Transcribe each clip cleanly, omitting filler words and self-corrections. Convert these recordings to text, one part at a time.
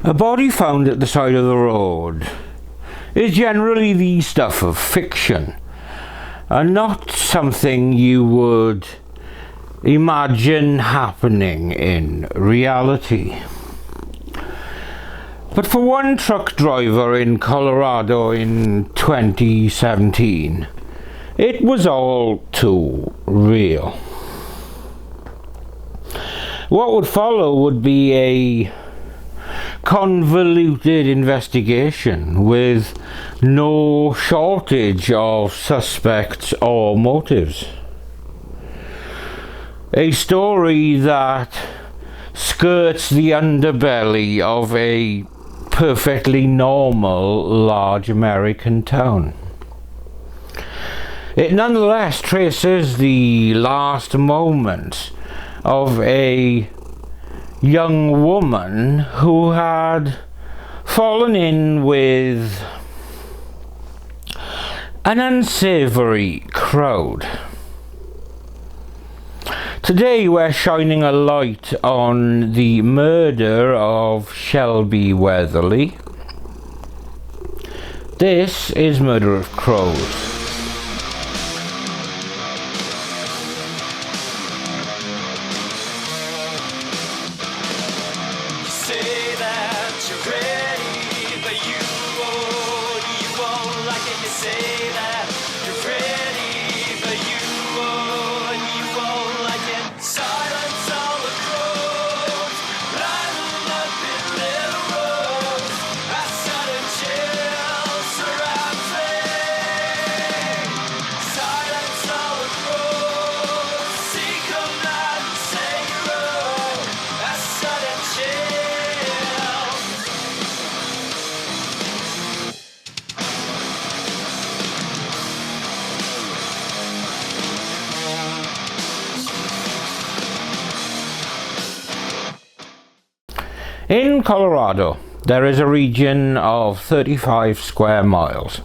A body found at the side of the road is generally the stuff of fiction, and not something you would imagine happening in reality. But for one truck driver in Colorado in 2017, it was all too real. What would follow would be a convoluted investigation with no shortage of suspects or motives. A story that skirts the underbelly of a perfectly normal large American town. It nonetheless traces the last moments of a young woman who had fallen in with an unsavoury crowd. Today we're shining a light on the murder of Shelby Weatherly. This is Murder of Crows. In Colorado, there is a region of 35 square miles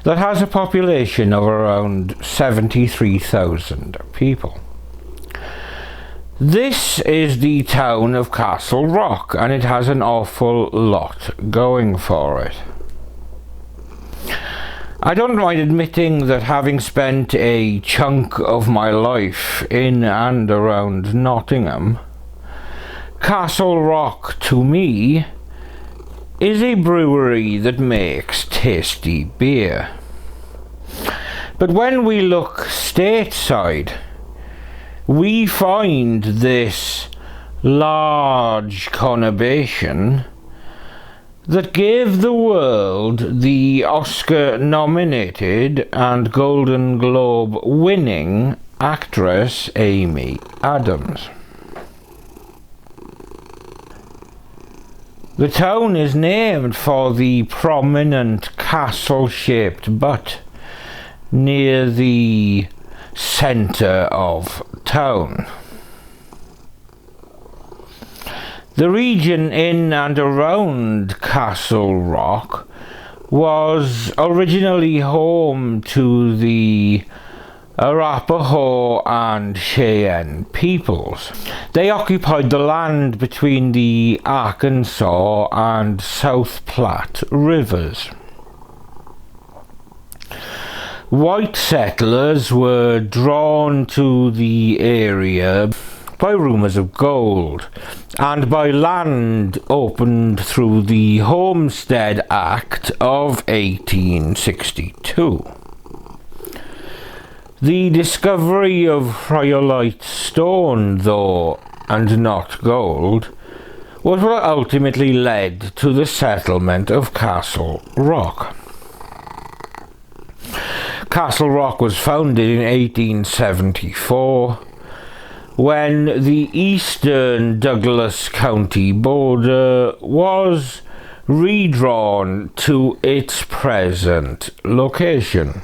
that has a population of around 73,000 people. This is the town of Castle Rock, and it has an awful lot going for it. I don't mind admitting that, having spent a chunk of my life in and around Nottingham, Castle Rock, to me, is a brewery that makes tasty beer. But when we look stateside, we find this large conurbation that gave the world the Oscar-nominated and Golden Globe-winning actress Amy Adams. The town is named for the prominent castle-shaped butte near the centre of town. The region in and around Castle Rock was originally home to the Arapaho and Cheyenne peoples. They occupied the land between the Arkansas and South Platte rivers. White settlers were drawn to the area by rumours of gold and by land opened through the Homestead Act of 1862. The discovery of rhyolite stone, though, and not gold, was what ultimately led to the settlement of Castle Rock. Castle Rock was founded in 1874 when the eastern Douglas County border was redrawn to its present location.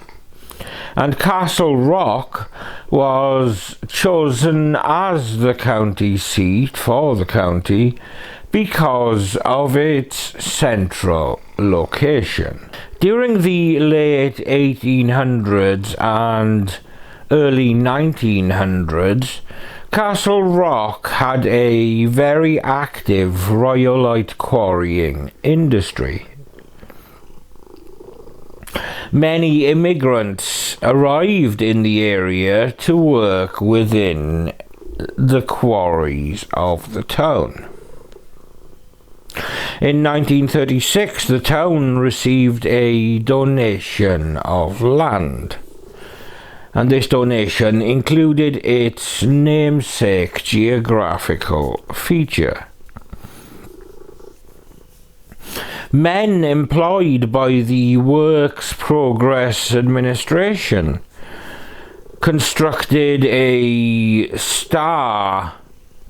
And Castle Rock was chosen as the county seat for the county because of its central location. During the late 1800s and early 1900s, Castle Rock had a very active rhyolite quarrying industry. Many immigrants arrived in the area to work within the quarries of the town. In 1936, the town received a donation of land, and this donation included its namesake geographical feature. Men employed by the Works Progress Administration constructed a star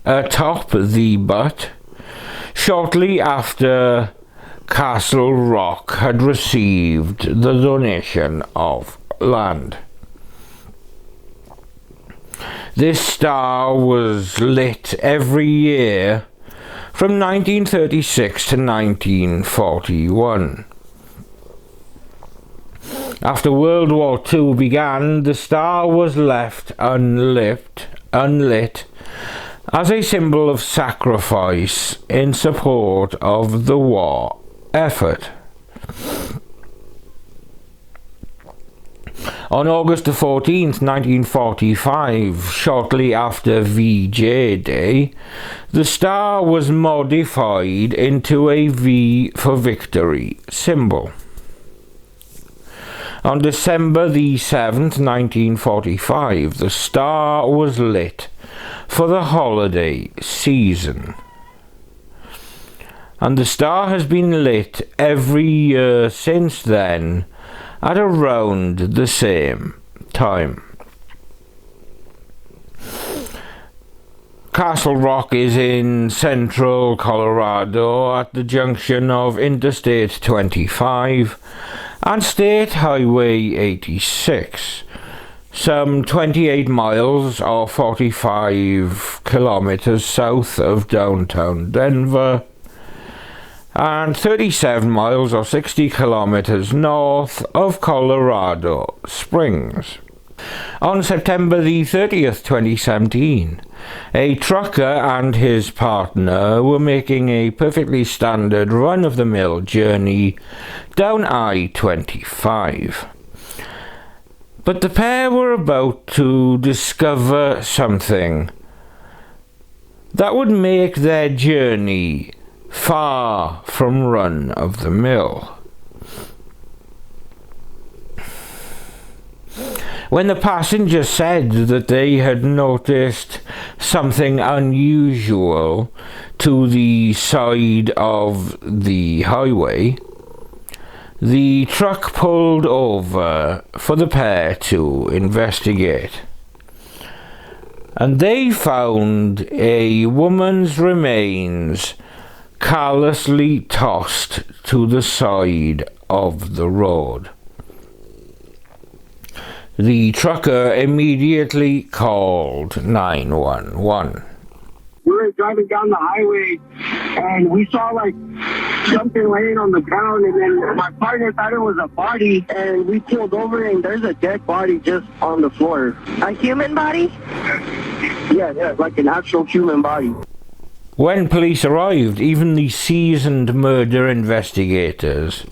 atop the butte shortly after Castle Rock had received the donation of land. This star was lit every year from 1936 to 1941. After World War II began, the star was left unlit as a symbol of sacrifice in support of the war effort. On August the 14th, 1945, shortly after VJ Day, the star was modified into a V for Victory symbol. On December the 7th, 1945, the star was lit for the holiday season. And the star has been lit every year since then, at around the same time. Castle Rock is in central Colorado at the junction of Interstate 25 and State Highway 86, some 28 miles or 45 kilometers south of downtown Denver, and 37 miles or 60 kilometers north of Colorado Springs. On September the 30th, 2017, a trucker and his partner were making a perfectly standard run-of-the-mill journey down I-25. But the pair were about to discover something that would make their journey far from run-of-the-mill. When the passenger said that they had noticed something unusual to the side of the highway, the truck pulled over for the pair to investigate. And they found a woman's remains carelessly tossed to the side of the road. The trucker immediately called 911. We were driving down the highway and we saw like something laying on the ground, and then my partner thought it was a body, and we pulled over and there's a dead body just on the floor. A human body? Yeah, like an actual human body. When police arrived, even the seasoned murder investigators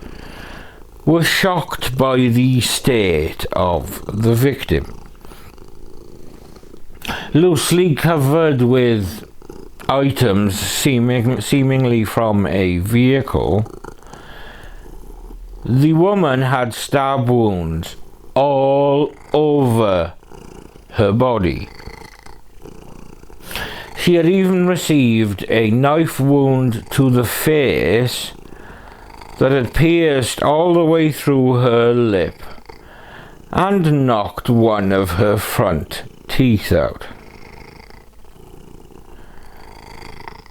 were shocked by the state of the victim. Loosely covered with items seemingly from a vehicle, the woman had stab wounds all over her body. She had even received a knife wound to the face that had pierced all the way through her lip and knocked one of her front teeth out.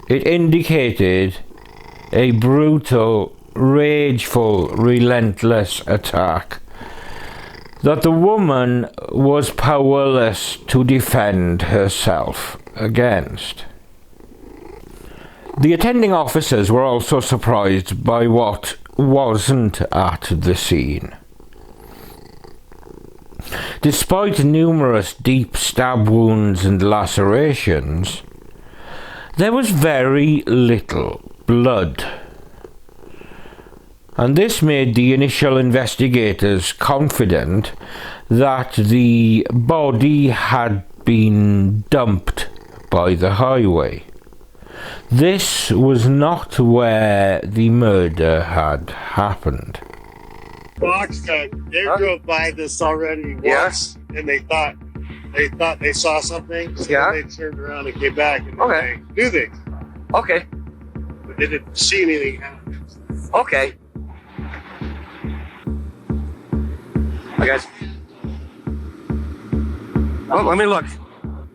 It indicated a brutal, rageful, relentless attack that the woman was powerless to defend herself against. The attending officers were also surprised by what wasn't at the scene. Despite numerous deep stab wounds and lacerations, there was very little blood. And this made the initial investigators confident that the body had been dumped by the highway. This was not where the murder had happened. Box cut. They drove by this already once, and they thought they saw something. So they turned around and came back, and they knew things. Okay. But they didn't see anything happen. Okay. I guess. Oh, let me look.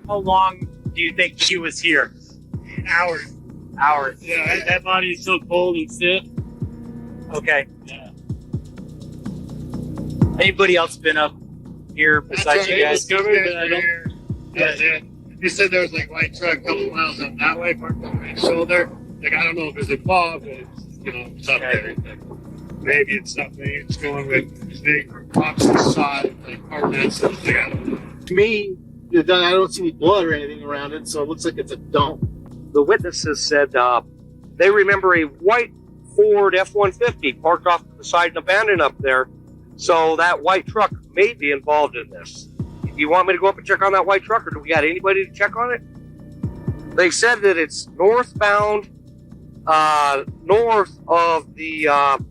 How long do you think she was here? Hours. Hours. Yeah, that body is so cold and stiff. Okay. Yeah. Anybody else been up here besides you guys? You said there was like white truck a couple miles up that way, parked on my shoulder. Like, I don't know if it's involved, but it's up there. Maybe it's something. It's going with big rocks and sod, like hard nets. Like, I don't know. To me, I don't see any blood or anything around it, so it looks like it's a dump. The witnesses said they remember a white Ford F-150 parked off to the side and abandoned up there. So that white truck may be involved in this. Do you want me to go up and check on that white truck, or do we got anybody to check on it? They said that it's northbound, north of the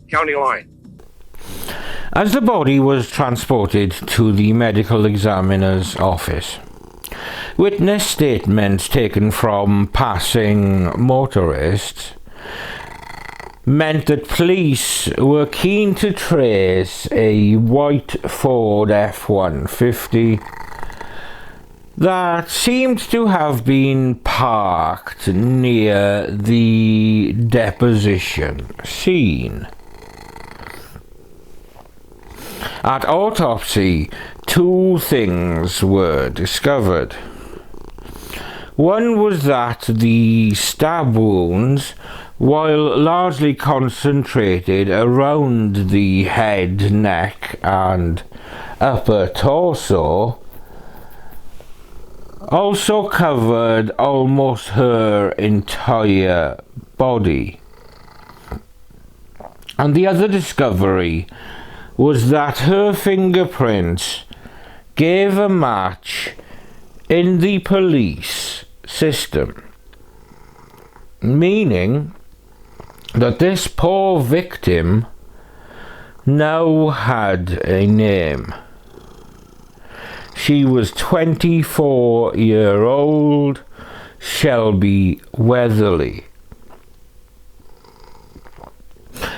county line. As the body was transported to the medical examiner's office, witness statements taken from passing motorists meant that police were keen to trace a white Ford F-150 that seemed to have been parked near the deposition scene. At autopsy, two things were discovered. One was that the stab wounds, while largely concentrated around the head, neck, and upper torso, also covered almost her entire body. And the other discovery was that her fingerprints gave a match in the police system, meaning that this poor victim now had a name. She was 24-year-old Shelby Weatherly.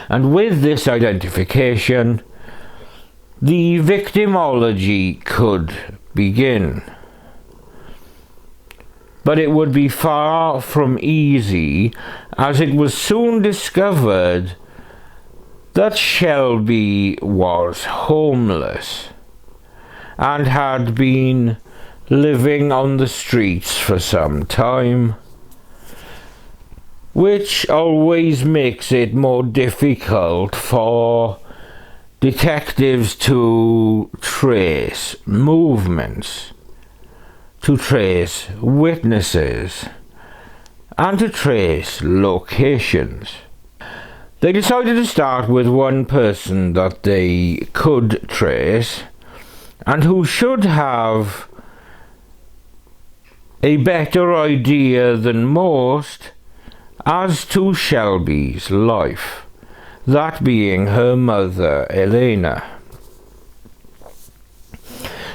And with this identification, the victimology could begin. But it would be far from easy, as it was soon discovered that Shelby was homeless and had been living on the streets for some time, which always makes it more difficult for detectives to trace movements, to trace witnesses, and to trace locations. They decided to start with one person that they could trace and who should have a better idea than most as to Shelby's life, that being her mother, Elena.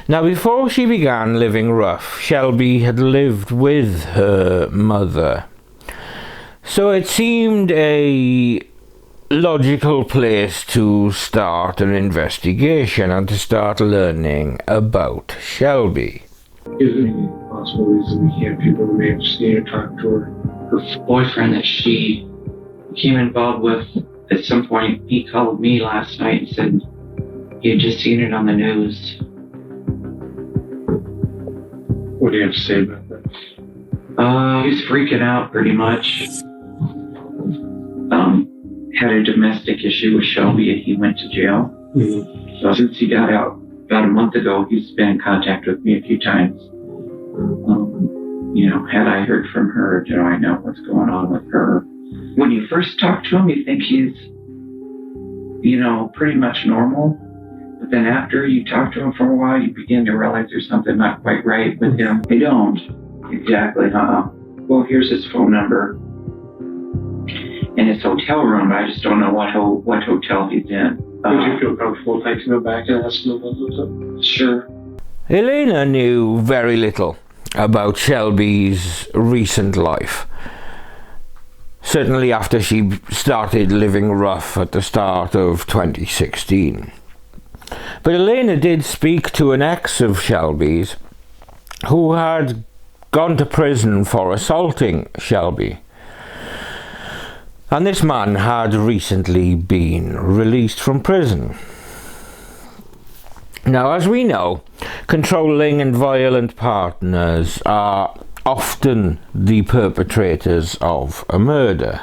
Now, before she began living rough, Shelby had lived with her mother, so it seemed a logical place to start an investigation and to start learning about Shelby. Is there any possible reason we can't people who may have seen her talk to her? Her boyfriend that she became involved with at some point, he called me last night and said he had just seen it on the news. What do you have to say about that? He was freaking out pretty much. Had a domestic issue with Shelby and he went to jail. Mm-hmm. So since he got out, about a month ago, he's been in contact with me a few times. Had I heard from her? Do I know what's going on with her? When you first talk to him, you think he's, pretty much normal. But then after you talk to him for a while, you begin to realize there's something not quite right with him. They don't. Exactly, Well, here's his phone number and his hotel room. I just don't know what hotel he's in. Would you feel comfortable taking him back and asking him about them? Sure. Elena knew very little about Shelby's recent life. Certainly after she started living rough at the start of 2016. But Elena did speak to an ex of Shelby's who had gone to prison for assaulting Shelby. And this man had recently been released from prison. Now, as we know, controlling and violent partners are often the perpetrators of a murder.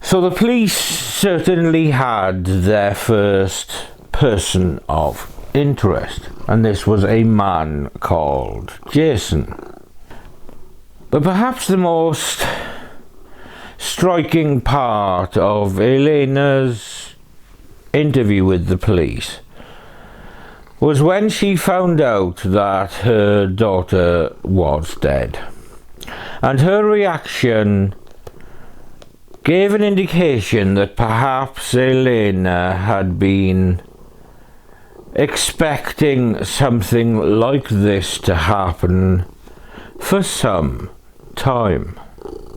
So the police certainly had their first person of interest, and this was a man called Jason. But perhaps the most striking part of Elena's interview with the police was when she found out that her daughter was dead. And her reaction gave an indication that perhaps Elena had been expecting something like this to happen for some time.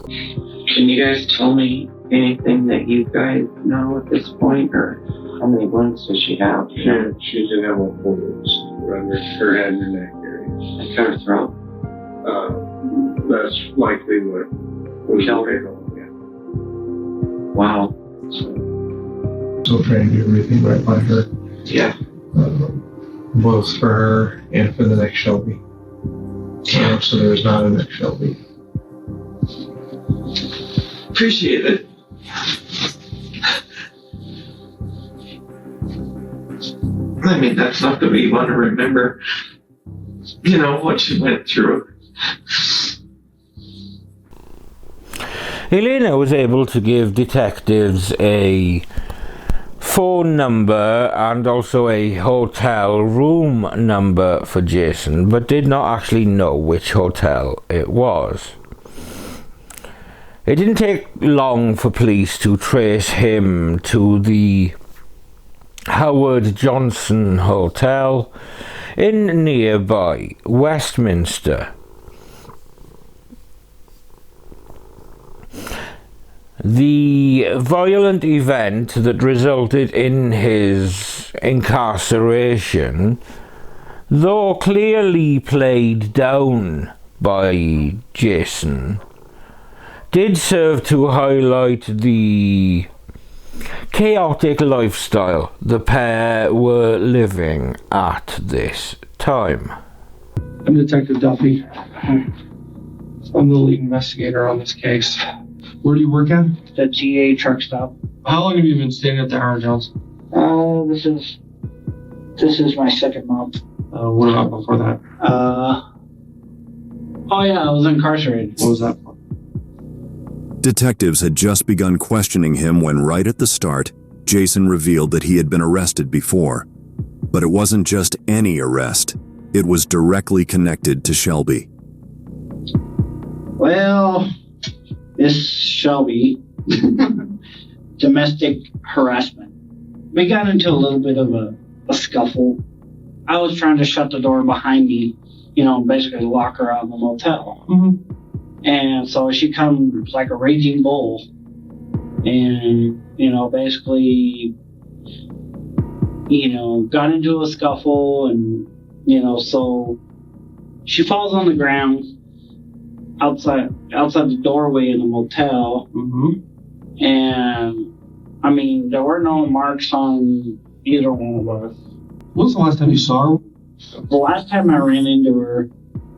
Can you guys tell me anything that you guys know at this point, or how many wounds does she have? She did have multiple wounds around her head and her neck area. And her throat? That's likely what killed her. Yeah. Wow. Still trying to do everything right by her. Yeah. Both for her and for the next Shelby. So there's not a next Shelby. Appreciate it. I mean, that's something we want to remember. What she went through. Elena was able to give detectives a phone number and also a hotel room number for Jason, but did not actually know which hotel it was. It didn't take long for police to trace him to the Howard Johnson Hotel in nearby Westminster. The violent event that resulted in his incarceration, though clearly played down by Jason, did serve to highlight the chaotic lifestyle the pair were living at this time. I'm Detective Duffy. I'm the lead investigator on this case. Where do you work at? The GA truck stop. How long have you been staying at the Howard Johnson? This is my second month. What about before that? I was incarcerated. What was that for? Detectives had just begun questioning him when right at the start, Jason revealed that he had been arrested before. But it wasn't just any arrest. It was directly connected to Shelby. Well, this Shelby, domestic harassment. We got into a little bit of a scuffle. I was trying to shut the door behind me, basically lock her out of the motel. Mm-hmm. And so she comes like a raging bull and, basically, got into a scuffle and, so she falls on the ground outside the doorway in the motel. Mm-hmm. And, there were no marks on either one of us. When was the last time you saw her? The last time I ran into her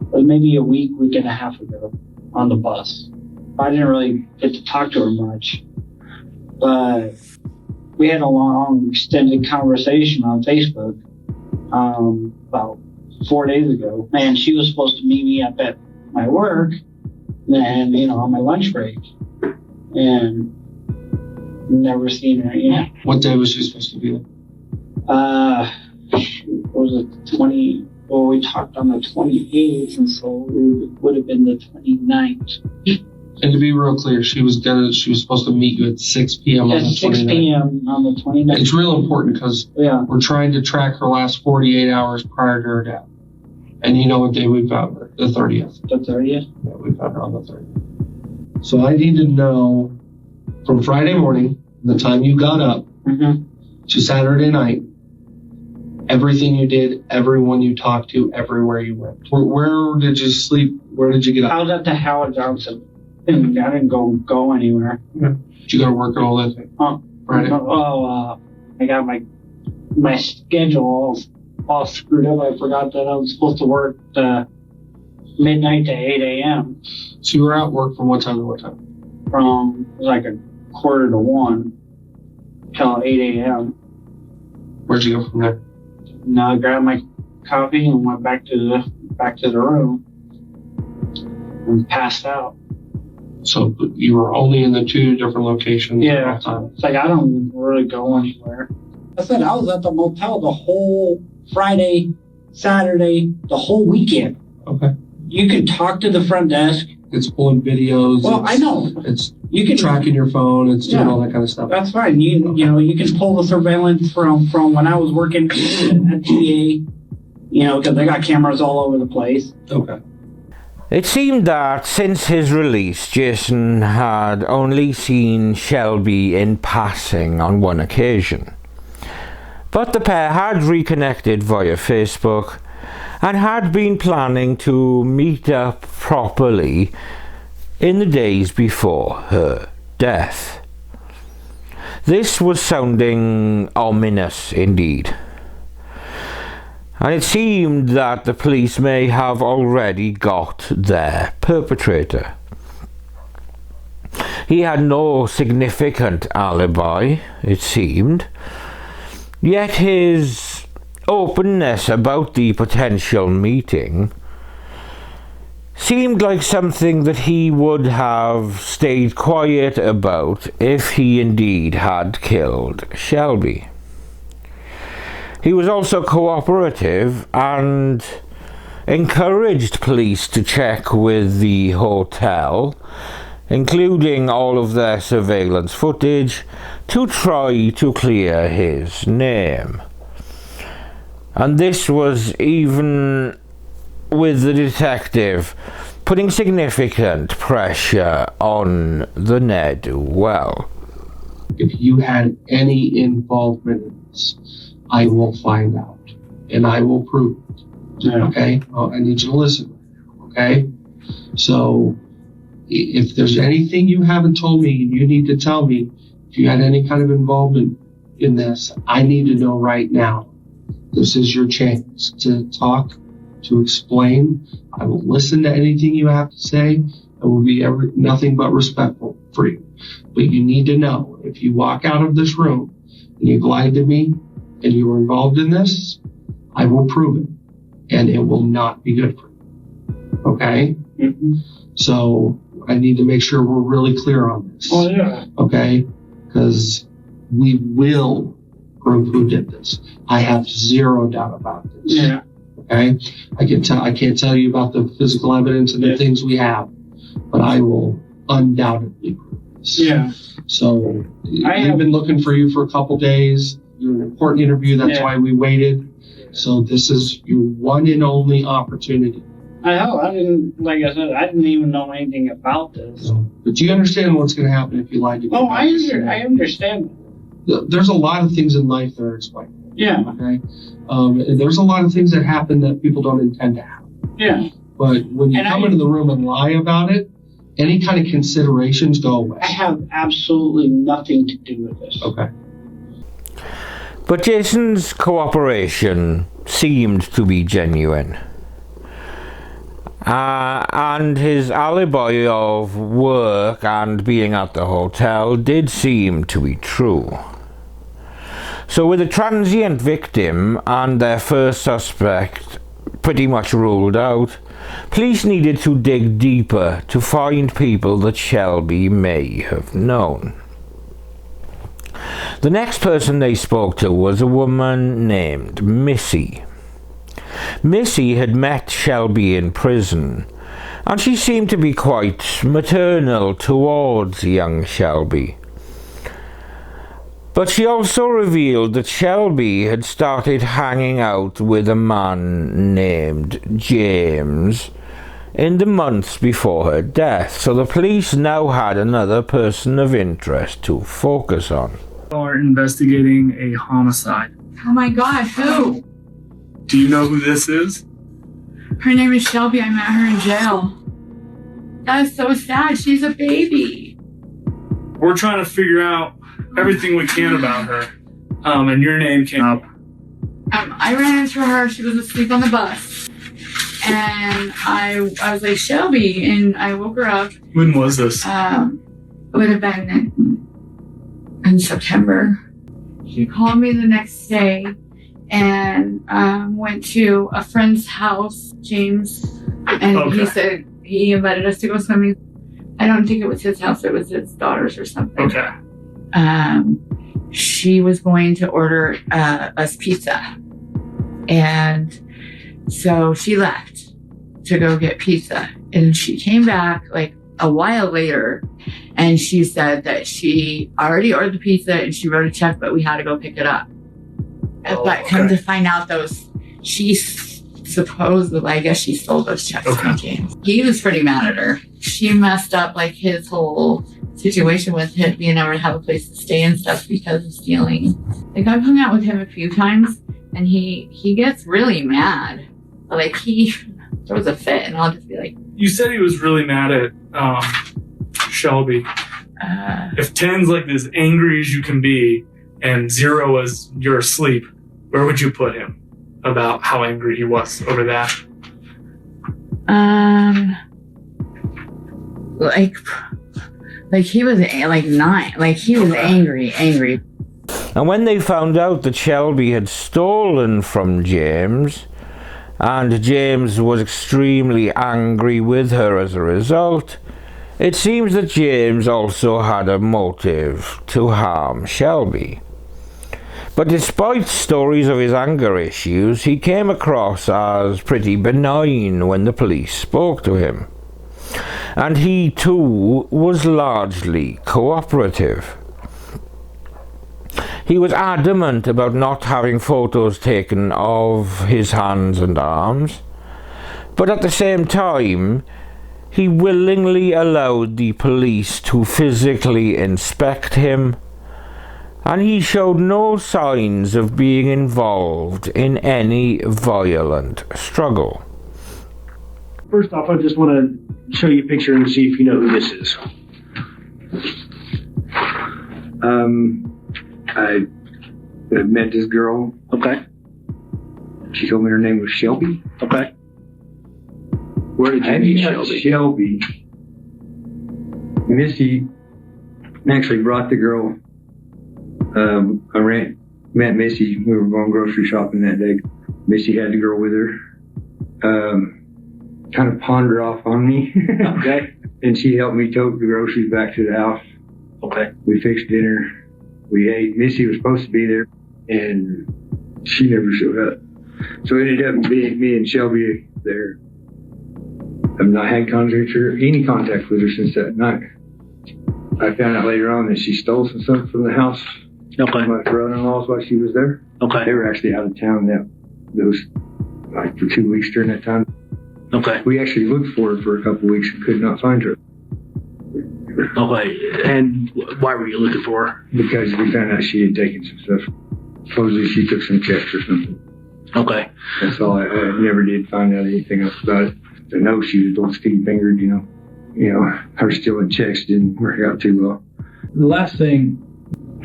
was maybe a week and a half ago. On the bus. I didn't really get to talk to her much, but we had a long, extended conversation on Facebook. about 4 days ago, and she was supposed to meet me up at my work, and on my lunch break, and never seen her yet. What day was she supposed to be there? Was it 20? Well, we talked on the 28th, and so it would have been the 29th. And to be real clear, she was supposed to meet you at 6 p.m. on the 29th. 6 p.m. on the 29th. It's real important because we're trying to track her last 48 hours prior to her death. And you know what day we found her? The 30th. The 30th? Yeah, we found her on the 30th. So I need to know from Friday morning, the time you got up, to Saturday night, everything you did, everyone you talked to, everywhere you went. Where did you sleep? Where did you get up? I was at the Howard Johnson. I didn't go anywhere. Did you go to work all that day? Friday? I got my schedule all screwed up. I forgot that I was supposed to work midnight to 8 a.m. So you were at work from what time to what time? From like a 12:45 till 8 a.m. Where'd you go from there? I grabbed my coffee and went back to the room and passed out. So you were only in the 2 different locations at all time? It's like I don't really go anywhere. I said I was at the motel the whole Friday, Saturday, the whole weekend. Okay. You can talk to the front desk. It's pulling videos. Well, I know. It's tracking your phone. It's doing all that kind of stuff. That's fine. You can pull the surveillance from when I was working at GA. Because they got cameras all over the place. Okay. It seemed that since his release, Jason had only seen Shelby in passing on one occasion. But the pair had reconnected via Facebook and had been planning to meet up properly in the days before her death. This was sounding ominous indeed. And it seemed that the police may have already got their perpetrator. He had no significant alibi, it seemed, yet his openness about the potential meeting seemed like something that he would have stayed quiet about if he indeed had killed Shelby. He was also cooperative and encouraged police to check with the hotel, including all of their surveillance footage, to try to clear his name. And this was even with the detective putting significant pressure on the ne'd-well. If you had any involvement in this, I will find out, and I will prove it. Yeah. Okay? I need you to listen. Okay? So, if there's anything you haven't told me, and you need to tell me, if you had any kind of involvement in this, I need to know right now. This is your chance to talk, to explain. I will listen to anything you have to say. I will be nothing but respectful for you. But you need to know, if you walk out of this room and you lied to me, and you were involved in this, I will prove it. And it will not be good for you. Okay? Mm-hmm. So I need to make sure we're really clear on this. Oh, yeah. Okay? Because we will prove who did this. I have zero doubt about this. Yeah. Okay? I can't tell you about the physical evidence and the things we have, but I will undoubtedly prove this. Yeah. So we've been looking for you for a couple days. You're an important interview. That's why we waited. So this is your one and only opportunity. I didn't even know anything about this. But do you understand what's going to happen if you lie to me? Oh, I understand. There's a lot of things in life that are explained. Yeah. Okay. There's a lot of things that happen that people don't intend to happen. Yeah. But when you come into the room and lie about it, any kind of considerations go away. I have absolutely nothing to do with this. Okay. But Jason's cooperation seemed to be genuine. And his alibi of work and being at the hotel did seem to be true. So with the transient victim and their first suspect pretty much ruled out, police needed to dig deeper to find people that Shelby may have known. The next person they spoke to was a woman named Missy. Missy had met Shelby in prison, and she seemed to be quite maternal towards young Shelby. But she also revealed that Shelby had started hanging out with a man named James in the months before her death, so the police now had another person of interest to focus on. Are investigating a homicide. Oh my God, who? Do you know who this is? Her name is Shelby. I met her in jail. That's so sad. She's a baby. We're trying to figure out everything we can about her. And your name came up. I ran into her. She was asleep on the bus. And I was like, Shelby. And I woke her up. When was this? It would have been in September. She called me the next day and went to a friend's house, James. And he said he invited us to go swimming. I don't think it was his house. It was his daughter's or something. Okay. She was going to order us pizza. And so she left to go get pizza. And she came back like a while later, and she said that she already ordered the pizza and she wrote a check, but we had to go pick it up. But come to find out, she supposedly, I guess she stole those checks from James. He was pretty mad at her. She messed up like his whole situation with him being able to have a place to stay and stuff because of stealing. Like, I've hung out with him a few times, and he gets really mad. Like, he throws a fit, and I'll just be like... You said he was really mad at Shelby. If 10's like as angry as you can be, and 0 is you're asleep, where would you put him about how angry he was over that? Like he was like 9. Like he was angry. And when they found out that Shelby had stolen from James, and James was extremely angry with her as a result, it seems that James also had a motive to harm Shelby. But despite stories of his anger issues, he came across as pretty benign when the police spoke to him. And he too was largely cooperative. He was adamant about not having photos taken of his hands and arms, but at the same time, he willingly allowed the police to physically inspect him, and he showed no signs of being involved in any violent struggle. First off, I just want to show you a picture and see if you know who this is. I met this girl. Okay. She told me her name was Shelby. Okay. Where did you meet Shelby? Shelby. Missy actually brought the girl. I met Missy. We were going grocery shopping that day. Missy had the girl with her. Kind of pawned her off on me. Okay. And she helped me tote the groceries back to the house. Okay. We fixed dinner. We ate. Missy was supposed to be there, and she never showed up. So it ended up being me and Shelby there. I've not had any contact with her since that night. I found out later on that she stole some stuff from the house. Okay. My brother-in-law's while she was there. Okay. They were actually out of town like for 2 weeks during that time. Okay. We actually looked for her for a couple weeks and could not find her. Okay. And why were you looking for her? Because we found out she had taken some stuff. Supposedly she took some checks or something. Okay. That's all. I never did find out anything else about it. I know she was both sticky-fingered, you know, her stealing checks didn't work out too well. The last thing,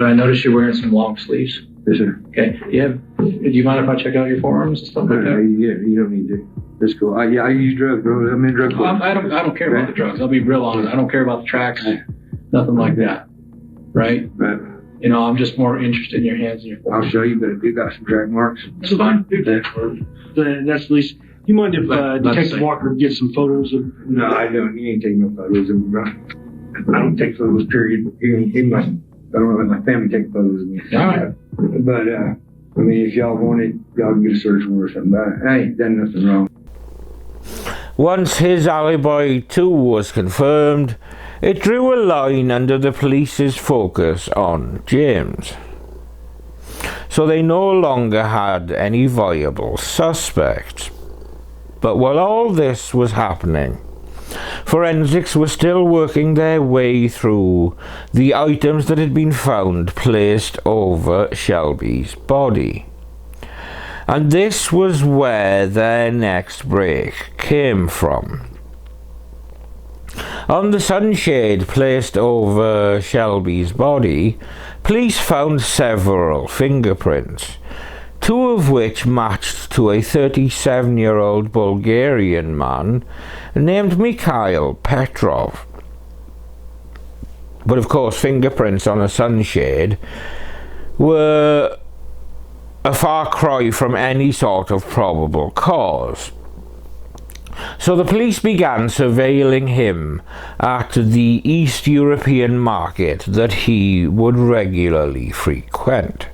I noticed you're wearing some long sleeves. Yes, sir. Okay. Do you mind if I check out your forearms and stuff like that? Yeah, you don't need to. That's cool. I use drugs, bro. I'm in drug court. I don't care about the drugs. I'll be real honest. I don't care about the tracks. Nothing like that. Right? Right. You know, I'm just more interested in your hands and your foot. I'll show you, but if you got some drag marks, That's fine. That's at least. You mind if Detective Walker gets some photos of? No, I don't. You ain't taking no photos of me. I don't take photos, period. Even I don't let my family take photos of me. All right. But, I mean, if y'all want it, y'all can get a search warrant or something. But I ain't done nothing wrong. Once his alibi too was confirmed, it drew a line under the police's focus on James. So they no longer had any viable suspects. But while all this was happening, forensics were still working their way through the items that had been found placed over Shelby's body. And this was where their next break came from. On the sunshade placed over Shelby's body, police found several fingerprints, two of which matched to a 37-year-old Bulgarian man named Mikhail Petrov. But of course, fingerprints on a sunshade were a far cry from any sort of probable cause. So the police began surveilling him at the East European market that he would regularly frequent.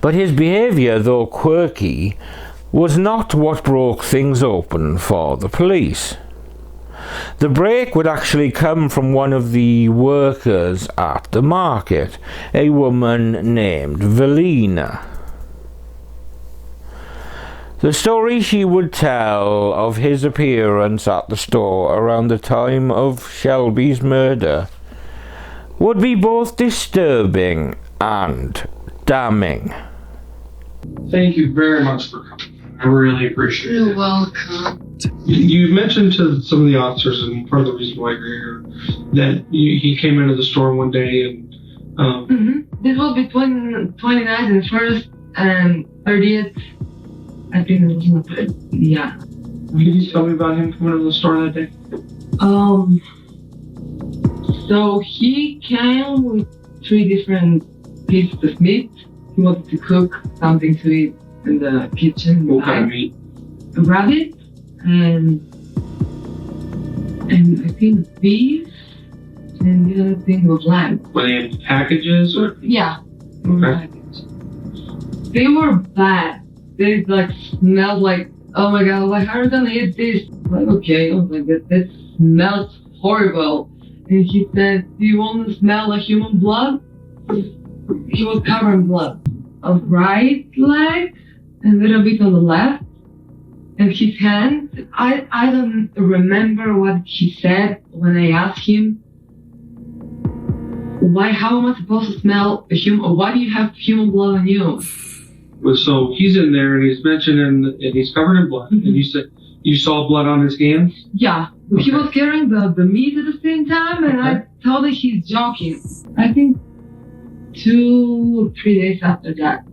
But his behaviour, though quirky, was not what broke things open for the police. The break would actually come from one of the workers at the market, a woman named Velina. The story she would tell of his appearance at the store around the time of Shelby's murder would be both disturbing and damning. Thank you very much for coming. I really appreciate it. You're welcome. You mentioned to some of the officers, and part of the reason why you're here, that he came into the store one day and... This was between 29th and 1st and 30th. I think it was not good. Yeah. Can you tell me about him coming into the store that day? So he came with 3 different pieces of meat. He wanted to cook something to eat in the kitchen. What kind of meat? A rabbit and I think beef, and the other thing was lamb. Were they in packages or? Yeah. Okay. They were bad. They like smelled like, oh my god, like how are you gonna eat this? Like, okay, I was like, this smells horrible. And he said, do you want to smell like human blood? He was covered in blood. A right leg, a little bit on the left, and his hand. I don't remember what he said when I asked him, how am I supposed to smell a human, or why do you have human blood on you? Well, so he's in there and he's mentioning, and he's covered in blood. And you said you saw blood on his hands? Yeah. Okay. He was carrying the meat at the same time, and I thought that he's joking. I think 2 or 3 days after that,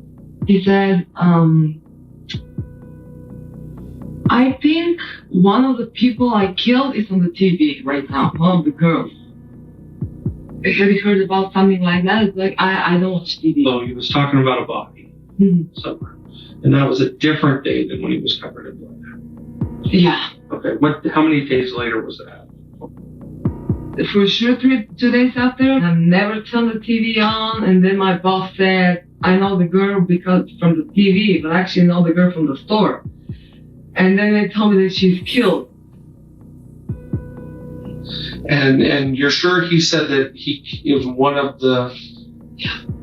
he said, I think one of the people I killed is on the TV right now, one of the girls. Have you heard about something like that? It's like, I don't watch TV. So he was talking about a body somewhere. And that was a different day than when he was covered in blood. Yeah. Okay, how many days later was that? For sure 2 days after. I never turned the TV on, and then my boss said, I know the girl because from the TV, but I actually know the girl from the store. And then they told me that she's killed. And you're sure he said that he was one of the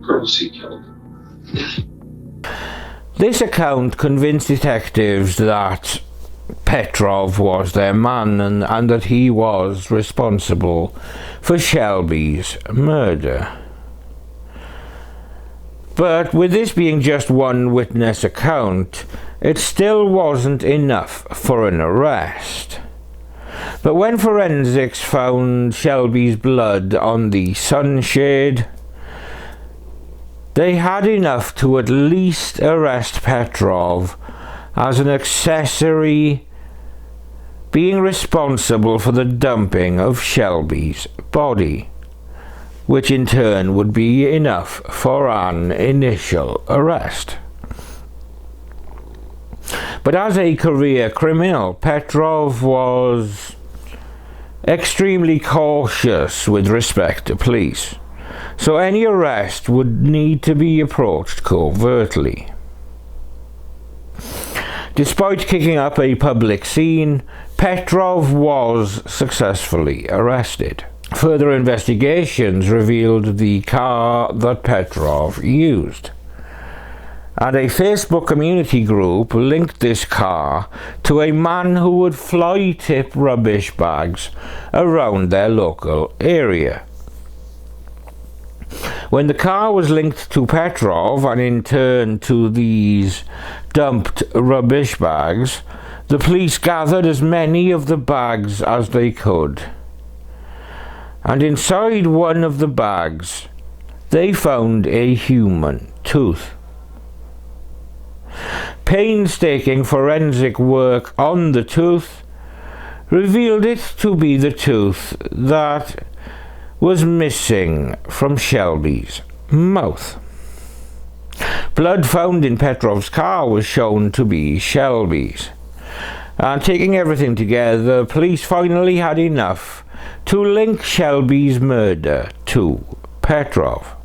girls he killed? This account convinced detectives that Petrov was their man and that he was responsible for Shelby's murder. But with this being just one witness account, it still wasn't enough for an arrest. But when forensics found Shelby's blood on the sunshade, they had enough to at least arrest Petrov as an accessory being responsible for the dumping of Shelby's body, which in turn would be enough for an initial arrest. But as a career criminal, Petrov was extremely cautious with respect to police, so any arrest would need to be approached covertly. Despite kicking up a public scene, Petrov was successfully arrested. Further investigations revealed the car that Petrov used, and a Facebook community group linked this car to a man who would fly tip rubbish bags around their local area. When the car was linked to Petrov and in turn to these dumped rubbish bags, the police gathered as many of the bags as they could. And inside one of the bags, they found a human tooth. Painstaking forensic work on the tooth revealed it to be the tooth that was missing from Shelby's mouth. Blood found in Petrov's car was shown to be Shelby's, and taking everything together, police finally had enough to link Shelby's murder to Petrov.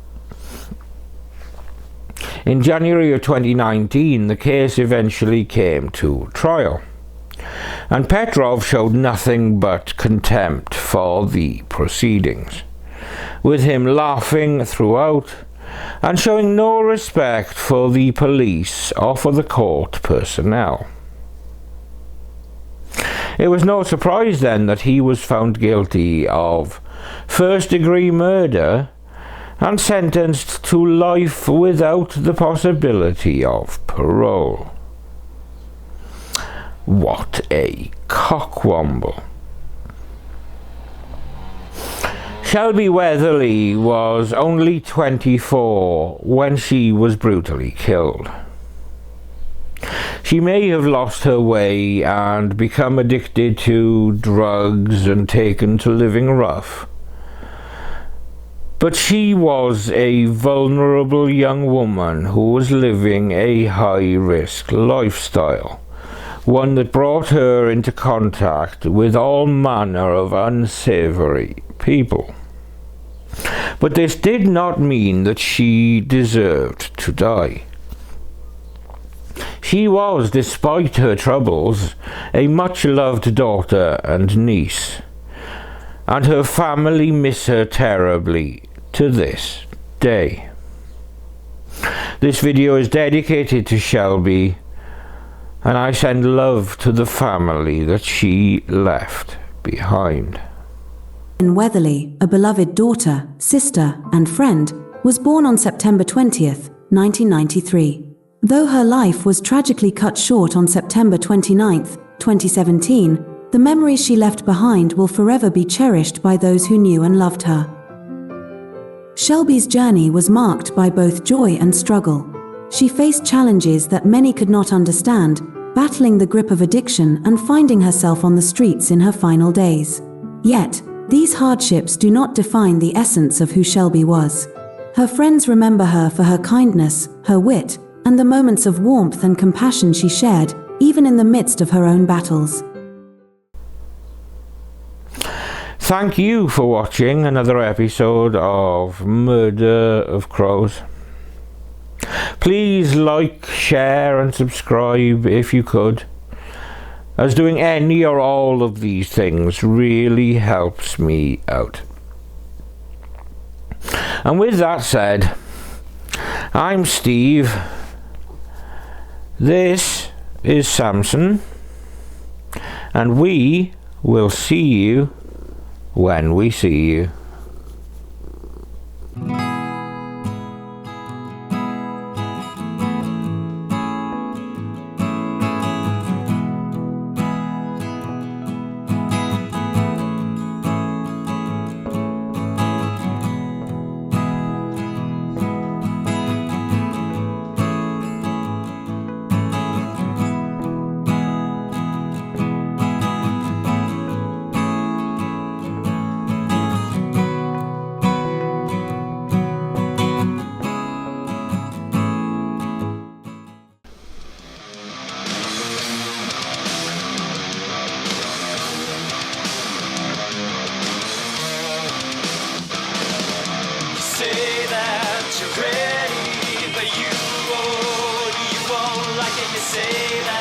In January of 2019, the case eventually came to trial, and Petrov showed nothing but contempt for the proceedings, with him laughing throughout and showing no respect for the police or for the court personnel. It was no surprise then that he was found guilty of first-degree murder and sentenced to life without the possibility of parole. What a cockwomble. Shelby Weatherly was only 24 when she was brutally killed. She may have lost her way and become addicted to drugs and taken to living rough, but she was a vulnerable young woman who was living a high-risk lifestyle, one that brought her into contact with all manner of unsavoury people. But this did not mean that she deserved to die. She was, despite her troubles, a much-loved daughter and niece, and her family miss her terribly to this day. This video is dedicated to Shelby, and I send love to the family that she left behind. Weatherly, a beloved daughter, sister, and friend, was born on September 20th, 1993. Though her life was tragically cut short on September 29th, 2017, the memories she left behind will forever be cherished by those who knew and loved her. Shelby's journey was marked by both joy and struggle. She faced challenges that many could not understand, battling the grip of addiction and finding herself on the streets in her final days. Yet, these hardships do not define the essence of who Shelby was. Her friends remember her for her kindness, her wit, and the moments of warmth and compassion she shared, even in the midst of her own battles. Thank you for watching another episode of Murder of Crows. Please like, share and subscribe if you could, as doing any or all of these things really helps me out. And with that said, I'm Steve, this is Samson, and we will see you when we see you. say that